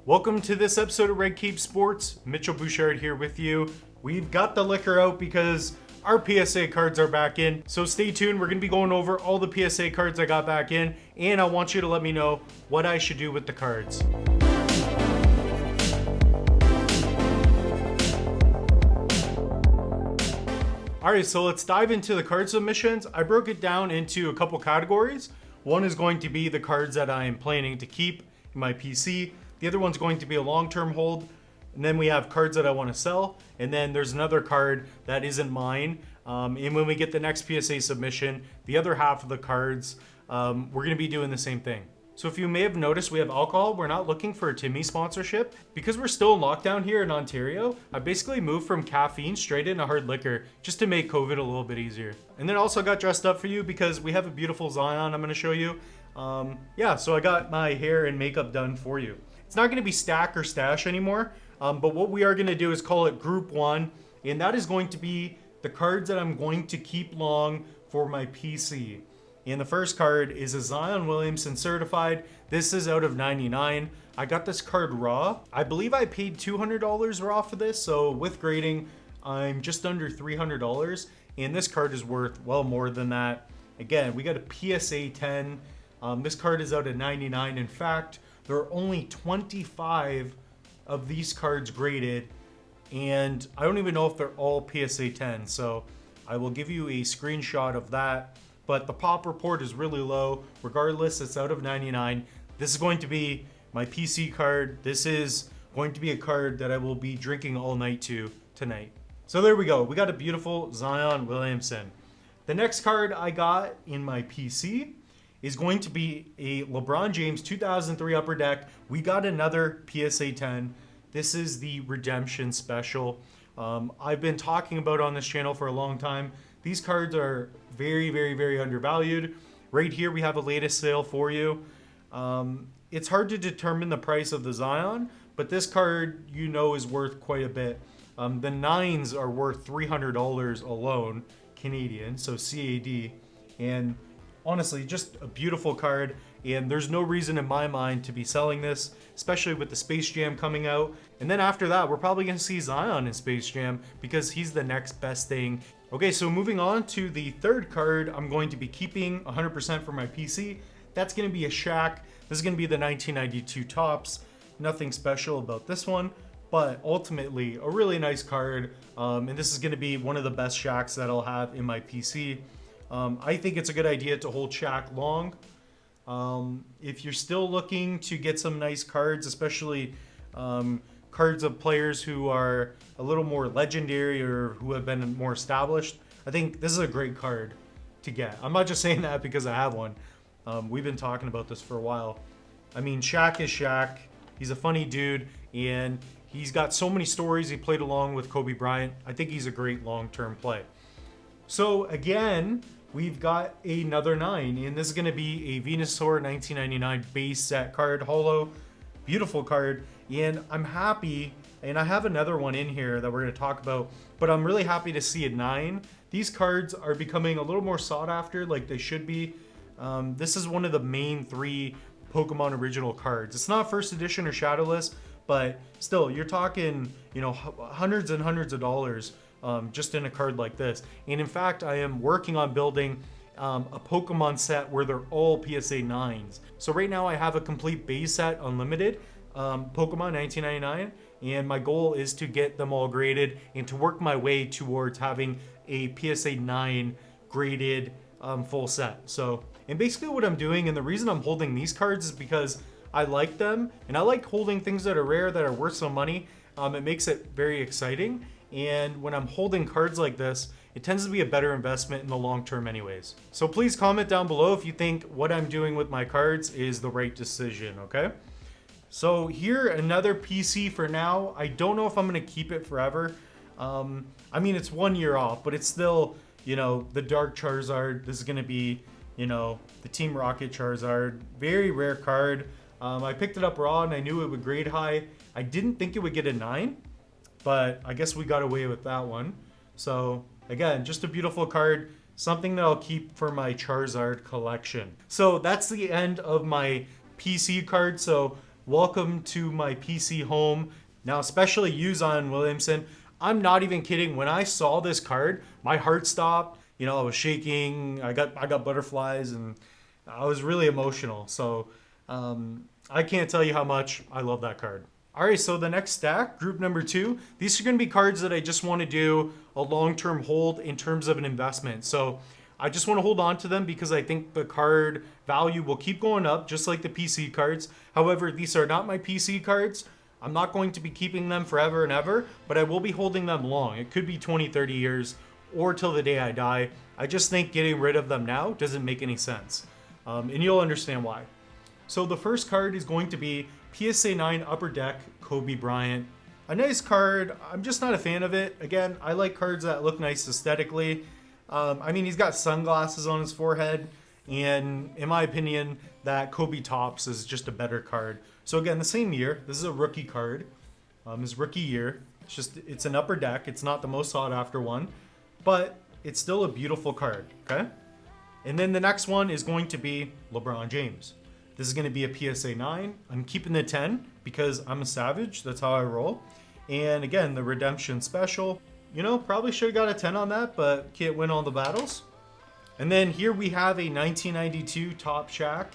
Welcome to this episode of Red Cape Sports. Mitchell Bouchard here with you. We've got the liquor out because our PSA cards are back in. So stay tuned. We're going to be going over all the PSA cards I got back in. And I want you to let me know what I should do with the cards. Alright, so let's dive into the card submissions. I broke it down into a couple categories. One is going to be the cards that I am planning to keep in my PC. The other one's going to be a long-term hold. And then we have cards that I want to sell. And then there's another card that isn't mine. And when we get the next PSA submission, the other half of the cards, we're going to be doing the same thing. So if you may have noticed, we have alcohol. We're not looking for a Timmy sponsorship. Because we're still in lockdown here in Ontario, I basically moved from caffeine straight into hard liquor just to make COVID a little bit easier. And then also got dressed up for you because we have a beautiful Zion I'm going to show you. So I got my hair and makeup done for you. It's not going to be stack or stash anymore, but what we are going to do is call it Group 1, and that is going to be the cards that I'm going to keep long for my PC. And the first card is a Zion Williamson certified. This is out of 99. I got this card raw. I believe I paid $200 raw for this, so with grading, I'm just under $300, and this card is worth well more than that. Again, we got a PSA 10. This card is out of 99. In fact, there are only 25 of these cards graded, and I don't even know if they're all PSA 10, so I will give you a screenshot of that. But the pop report is really low. Regardless, it's out of 99. This is going to be my PC card. This is going to be a card that I will be drinking all night to tonight. So there we go. We got a beautiful Zion Williamson. The next card I got in my PC is going to be a LeBron James 2003 Upper Deck. We got another PSA 10. This is the Redemption Special. I've been talking about on this channel for a long time. These cards are very, very, very undervalued. Right here, we have a latest sale for you. It's hard to determine the price of the Zion, but this card, you know, is worth quite a bit. The 9s are worth $300 alone, Canadian, so CAD. And honestly, just a beautiful card. And there's no reason in my mind to be selling this, especially with the Space Jam coming out. And then after that, we're probably going to see Zion in Space Jam because he's the next best thing. Okay, so moving on to the third card, I'm going to be keeping 100% for my PC. That's going to be a Shaq. This is going to be the 1992 Topps. Nothing special about this one, but ultimately a really nice card. And this is going to be one of the best Shaqs that I'll have in my PC. I think it's a good idea to hold Shaq long. If you're still looking to get some nice cards, especially cards of players who are a little more legendary or who have been more established, I think this is a great card to get. I'm not just saying that because I have one. We've been talking about this for a while. I mean, Shaq is Shaq. He's a funny dude, and he's got so many stories. He played along with Kobe Bryant. I think he's a great long-term play. So again, we've got another 9, and this is going to be a Venusaur 1999 base set card, holo. Beautiful card, and I'm happy, and I have another one in here that we're going to talk about, but I'm really happy to see a 9. These cards are becoming a little more sought after, like they should be. This is one of the main 3 Pokemon original cards. It's not first edition or shadowless, but still, you're talking, you know, hundreds and hundreds of dollars just in a card like this. And in fact, I am working on building a Pokemon set where they're all PSA 9s. So right now I have a complete base set unlimited Pokemon 1999, and my goal is to get them all graded and to work my way towards having a PSA 9 graded full set. So, and basically what I'm doing, and the reason I'm holding these cards is because I like them, and I like holding things that are rare, that are worth some money. It makes it very exciting. And when I'm holding cards like this, it tends to be a better investment in the long term anyways. So please comment down below if you think what I'm doing with my cards is the right decision, okay? So here, another PC for now. I don't know if I'm gonna keep it forever. I mean, it's 1 year off, but it's still, you know, the Dark Charizard. This is gonna be, you know, the Team Rocket Charizard. Very rare card. I picked it up raw and I knew it would grade high. I didn't think it would get a 9. But I guess we got away with that one. So again, just a beautiful card, something that I'll keep for my Charizard collection. So that's the end of my PC card. So welcome to my PC home. Now, especially you, Zion Williamson. I'm not even kidding. When I saw this card, my heart stopped. You know, I was shaking. I got butterflies, and I was really emotional. So I can't tell you how much I love that card. All right, so the next stack, group number 2, these are going to be cards that I just want to do a long-term hold in terms of an investment. So I just want to hold on to them because I think the card value will keep going up, just like the PC cards. However, these are not my PC cards. I'm not going to be keeping them forever and ever, but I will be holding them long. It could be 20, 30 years or till the day I die. I just think getting rid of them now doesn't make any sense. And you'll understand why. So the first card is going to be PSA 9 Upper Deck Kobe Bryant. A nice card. I'm just not a fan of it. Again, I like cards that look nice aesthetically. I mean, he's got sunglasses on his forehead, and in my opinion, that Kobe Topps is just a better card. So again, the same year. This is a rookie card. His rookie year. It's an Upper Deck. It's not the most sought after one, but it's still a beautiful card. Okay. And then the next one is going to be LeBron James. This is going to be a PSA 9. I'm keeping the 10 because I'm a savage. That's how I roll. And again, the redemption special. You know, probably should have got a 10 on that, but can't win all the battles. And then here we have a 1992 Top Shaq.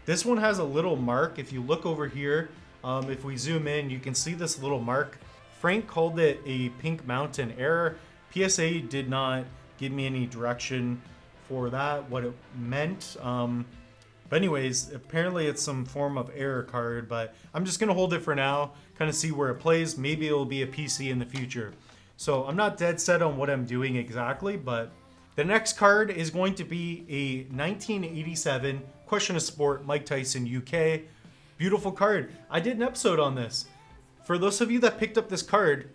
This one has a little mark. If you look over here, if we zoom in, you can see this little mark. Frank called it a Pink Mountain error. PSA did not give me any direction for that, what it meant. But anyways, apparently it's some form of error card, but I'm just going to hold it for now, kind of see where it plays. Maybe it'll be a PC in the future. So I'm not dead set on what I'm doing exactly, but the next card is going to be a 1987 Question of Sport Mike Tyson UK. Beautiful card. I did an episode on this. For those of you that picked up this card,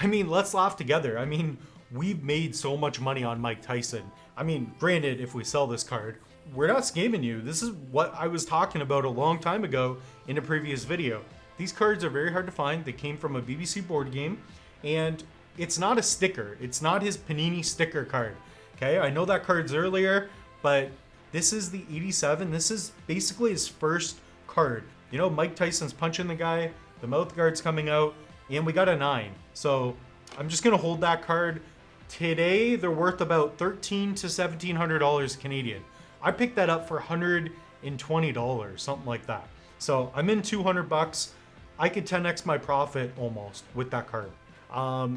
I mean, let's laugh together. I mean, we've made so much money on Mike Tyson. I mean, granted, if we sell this card, we're not scamming you. This is what I was talking about a long time ago in a previous video. These cards are very hard to find. They came from a BBC board game, and it's not a sticker. It's not his Panini sticker card. Okay, I know that card's earlier, but this is the 87. This is basically his first card. You know, Mike Tyson's punching the guy, the mouth guard's coming out, and we got a 9. So I'm just gonna hold that card. Today, they're worth about $1,300 to $1,700 Canadian. I picked that up for $120, something like that. So I'm in 200 bucks. I could 10x my profit almost with that card.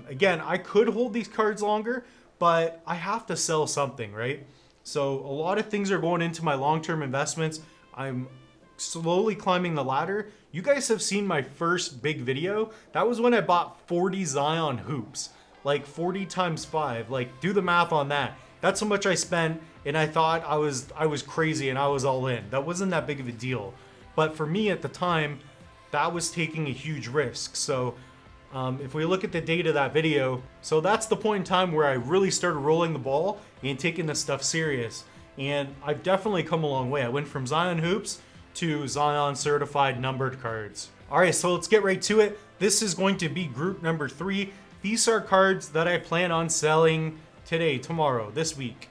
Again, I could hold these cards longer, but I have to sell something, right? So a lot of things are going into my long-term investments. I'm slowly climbing the ladder. You guys have seen my first big video. That was when I bought 40 Zion hoops, like 40 times 5. Like, do the math on that. That's how much I spent, and I thought I was crazy and I was all in. That wasn't that big of a deal. But for me at the time, that was taking a huge risk. So if we look at the date of that video, so that's the point in time where I really started rolling the ball and taking this stuff serious. And I've definitely come a long way. I went from Zion hoops to Zion certified numbered cards. All right, so let's get right to it. This is going to be group number 3. These are cards that I plan on selling today, tomorrow, this week.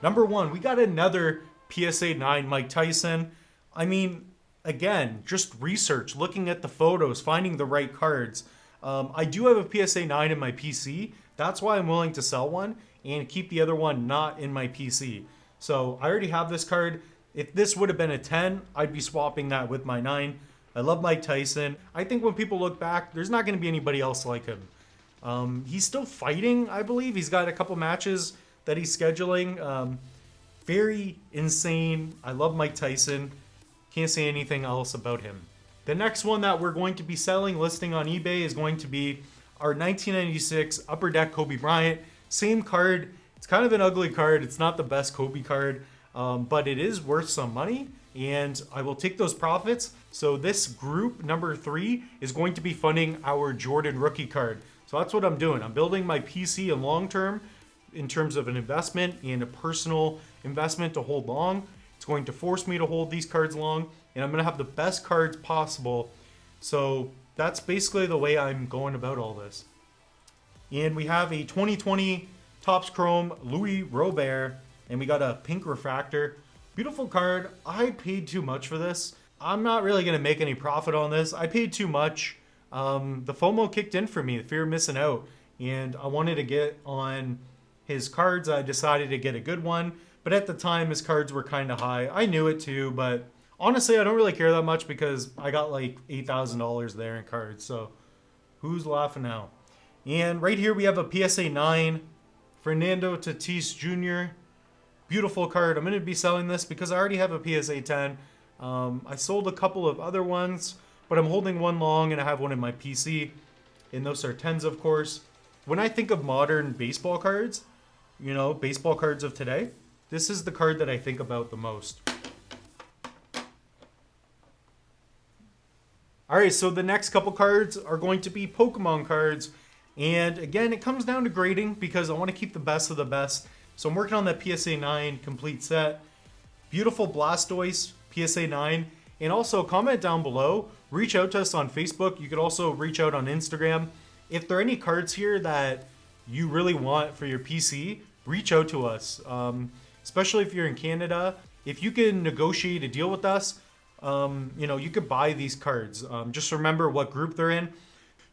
Number 1, we got another PSA 9 Mike Tyson. I mean, again, just research, looking at the photos, finding the right cards. I do have a PSA 9 in my PC. That's why I'm willing to sell one and keep the other one not in my PC. So I already have this card. If this would have been a 10, I'd be swapping that with my 9. I love Mike Tyson. I think when people look back, there's not going to be anybody else like him. He's still fighting, I believe. He's got a couple matches that he's scheduling. Very insane. I love Mike Tyson. Can't say anything else about him. The next one that we're going to be selling, listing on eBay, is going to be our 1996 Upper Deck Kobe Bryant. Same card. It's kind of an ugly card. It's not the best Kobe card, but it is worth some money, and I will take those profits. So this group, number 3, is going to be funding our Jordan rookie card. So that's what I'm doing. I'm building my PC in long term in terms of an investment and a personal investment to hold long. It's going to force me to hold these cards long, and I'm going to have the best cards possible. So that's basically the way I'm going about all this. And we have a 2020 Topps Chrome Louis Robert, and we got a pink refractor. Beautiful card. I paid too much for this. I'm not really going to make any profit on this. I paid too much. The FOMO kicked in for me, the fear of missing out. And I wanted to get on his cards. I decided to get a good one. But at the time, his cards were kind of high. I knew it too, but honestly, I don't really care that much because I got like $8,000 there in cards. So who's laughing now? And right here, we have a PSA 9, Fernando Tatis Jr. Beautiful card. I'm going to be selling this because I already have a PSA 10. I sold a couple of other ones, but I'm holding one long and I have one in my PC. And those are 10s, of course. When I think of modern baseball cards, you know, baseball cards of today, this is the card that I think about the most. Alright, so the next couple cards are going to be Pokemon cards. And again, it comes down to grading because I want to keep the best of the best. So I'm working on that PSA 9 complete set. Beautiful Blastoise, PSA 9. And also comment down below. Reach out to us on Facebook. You could also reach out on Instagram. If there are any cards here that you really want for your PC, reach out to us. Especially if you're in Canada. If you can negotiate a deal with us, you know, you could buy these cards. Just remember what group they're in.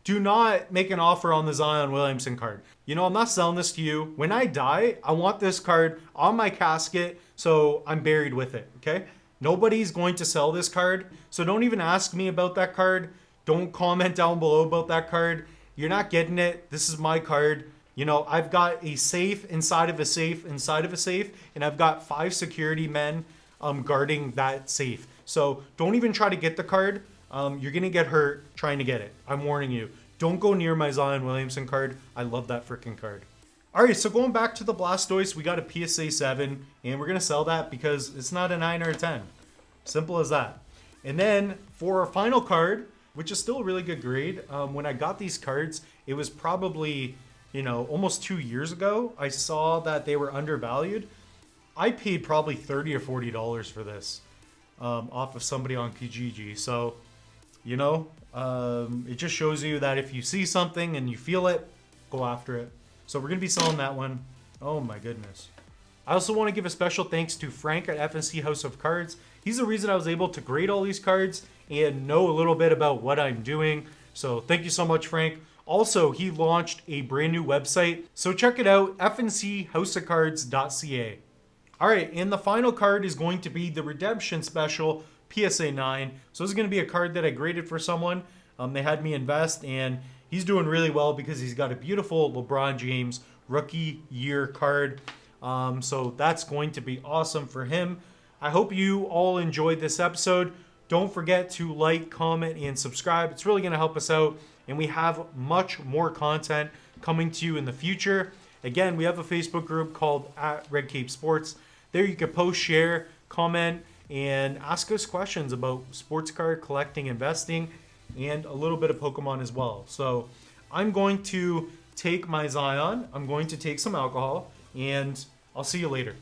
Do not make an offer on the Zion Williamson card. You know, I'm not selling this to you. When I die, I want this card on my casket so I'm buried with it, okay? Nobody's going to sell this card, so don't even ask me about that card. Don't comment down below about that card. You're not getting it. This is my card. You know, I've got a safe inside of a safe inside of a safe, and I've got 5 security men guarding that safe. So don't even try to get the card. You're going to get hurt trying to get it. I'm warning you. Don't go near my Zion Williamson card. I love that freaking card. All right, so going back to the Blastoise, we got a PSA 7, and we're going to sell that because it's not a 9 or a 10. Simple as that. And then for our final card, which is still a really good grade, when I got these cards, it was probably, you know, almost 2 years ago. I saw that they were undervalued. I paid probably $30 or $40 for this off of somebody on Kijiji. So, you know, it just shows you that if you see something and you feel it, go after it. So we're going to be selling that one. Oh my goodness. I also want to give a special thanks to Frank at FNC House of Cards. He's the reason I was able to grade all these cards and know a little bit about what I'm doing. So thank you so much, Frank. Also, he launched a brand new website. So check it out, fnchouseofcards.ca. All right, and the final card is going to be the Redemption Special PSA 9. So this is going to be a card that I graded for someone. They had me invest, and he's doing really well because he's got a beautiful LeBron James rookie year card. So that's going to be awesome for him. I hope you all enjoyed this episode. Don't forget to like, comment, and subscribe. It's really going to help us out, and we have much more content coming to you in the future. Again, we have a Facebook group called @RedCapeSports. There you can post, share, comment, and ask us questions about sports card collecting, investing, and a little bit of Pokemon as well. So I'm going to take my Zion, I'm going to take some alcohol, and I'll see you later.